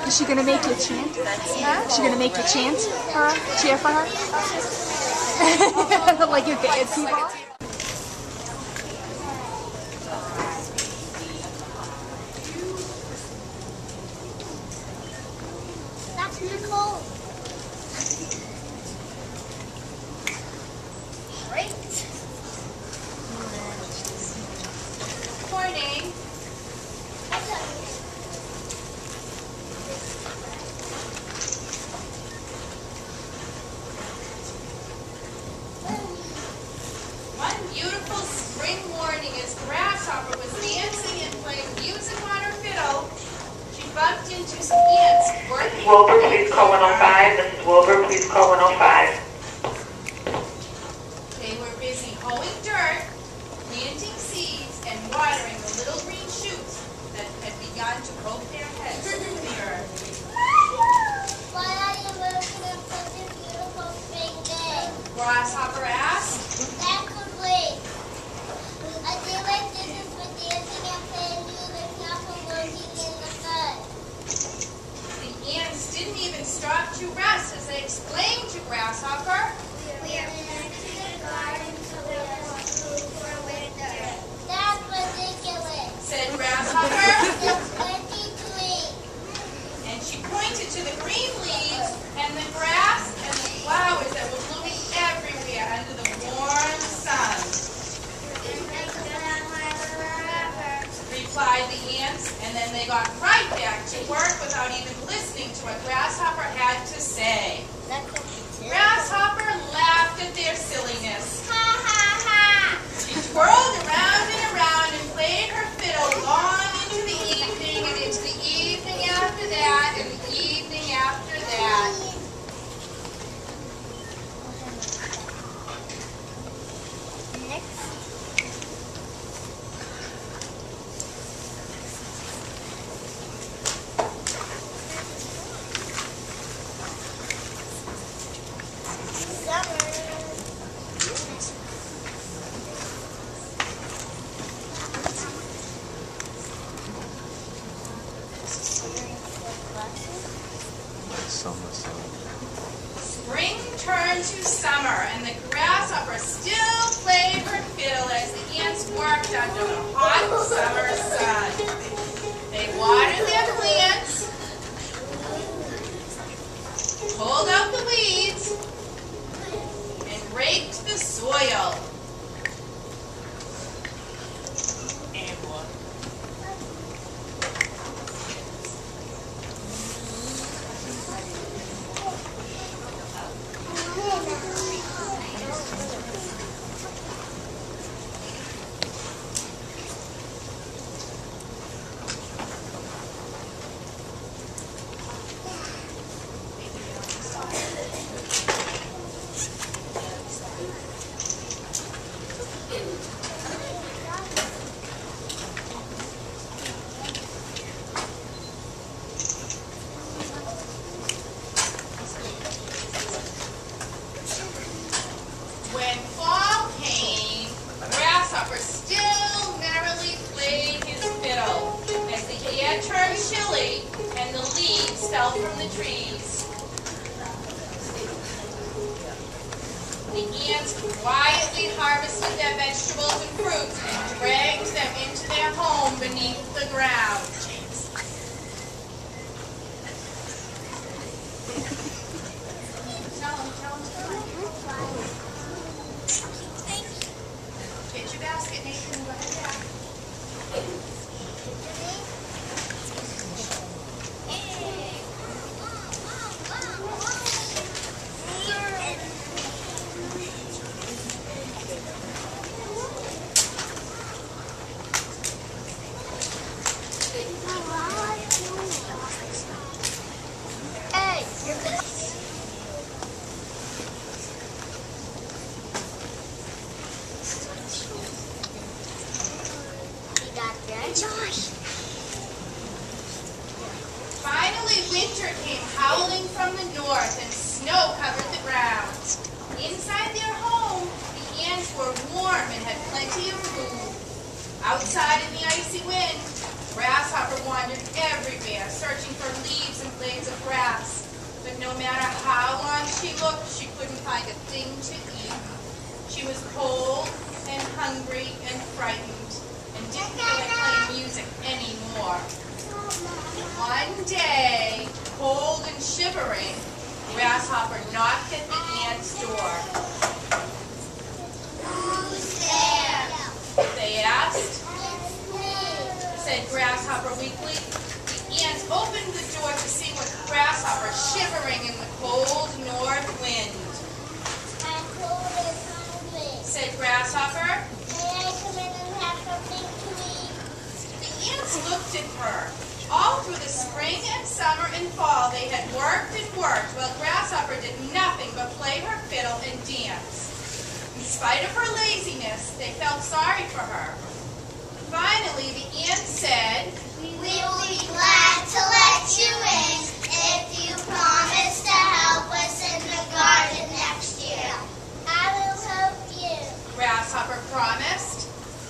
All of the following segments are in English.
Is she gonna make you chant? Huh? Is she gonna make you chant her? Cheer for her? Like your fancy ball? That's Nicole. Great. Morning. One beautiful spring morning as Grasshopper was dancing and playing music on her fiddle, she bumped into some ants working. Wilbur, please call 105. This is Wilbur, please call 105. They were busy hoeing dirt, planting seeds, and watering the little green shoots that had begun to poke their heads through the earth. Why are you working on such a beautiful spring day? Grasshopper asked. Actually, I feel like this is for dancing and playing music, not for working in the sun. The ants didn't even stop to rest as they explained to Grasshopper. We are planting a garden so we have food for winter. That's ridiculous. Said Grasshopper, There's plenty to eat. and she pointed to the green leaves and the grass and the flowers that were blooming everywhere under the warm sun, replied the ants, and then they got right back to work without even listening to what Grasshopper had to say. Grasshopper laughed at their silliness. Ha ha ha! She twirled around and around and played her fiddle long into the evening and into the evening after that and the evening after that. Spring turned to summer, and the Grasshopper still played her fiddle as the ants worked under the hot summer sun. They watered their plants, pulled out the weeds, and raked the soil. When fall came, Grasshopper still merrily played his fiddle as the air turned chilly and the leaves fell from the trees. The ants quietly harvested their vegetables and fruits and dragged them into their home beneath the ground. Get your basket, Nathan, and go ahead back. Hey, you're good. You got that? Josh! Finally, winter came howling from the north and snow covered the ground. Inside their home, the ants were warm and had plenty of food. Outside in the icy wind, Grasshopper wandered everywhere, searching for leaves and blades of grass. But no matter how long she looked, she couldn't find a thing to eat. She was cold and hungry and frightened and didn't feel like playing music anymore. One day, cold and shivering, Grasshopper knocked at the ant's door. Who's there? They asked, said Grasshopper weakly. The ants opened the door to see what Grasshopper shivering in the cold north wind. I'm cold and hungry. Said Grasshopper. May I come in and have something to eat? The ants looked at her. All through the spring and summer and fall, they had worked and worked, while Grasshopper did nothing but play her fiddle and dance. In spite of her laziness, they felt sorry for her. Finally, the ant said, We will be glad to let you in if you promise to help us in the garden next year. I will help you. Grasshopper promised.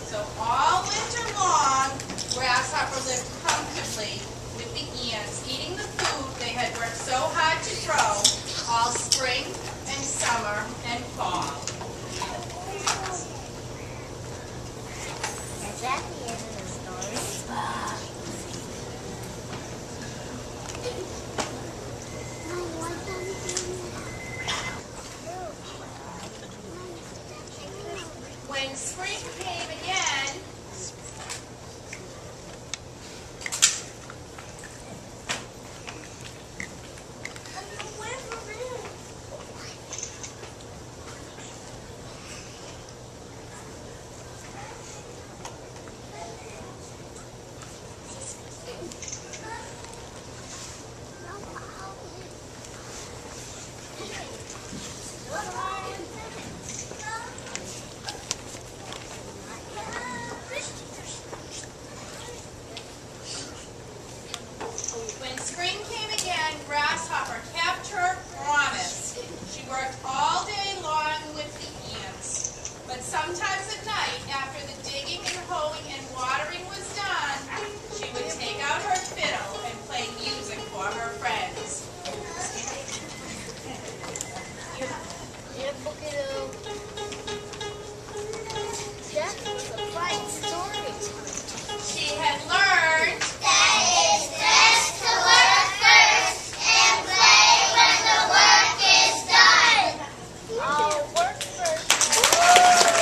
So all winter long, Grasshopper lived comfortably with the ants, eating the food they had worked so hard to grow all spring and summer and fall. Is that the end of the story? When spring came again, Grasshopper kept her promise. She worked all day long with the ants. But sometimes at night, after the digging and hoeing and watering was done, she would take out her fiddle and play music for her friends. That's a fine story. She had learned That it's best to work first and play when the work is done. Oh, work first.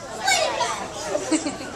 Way to go!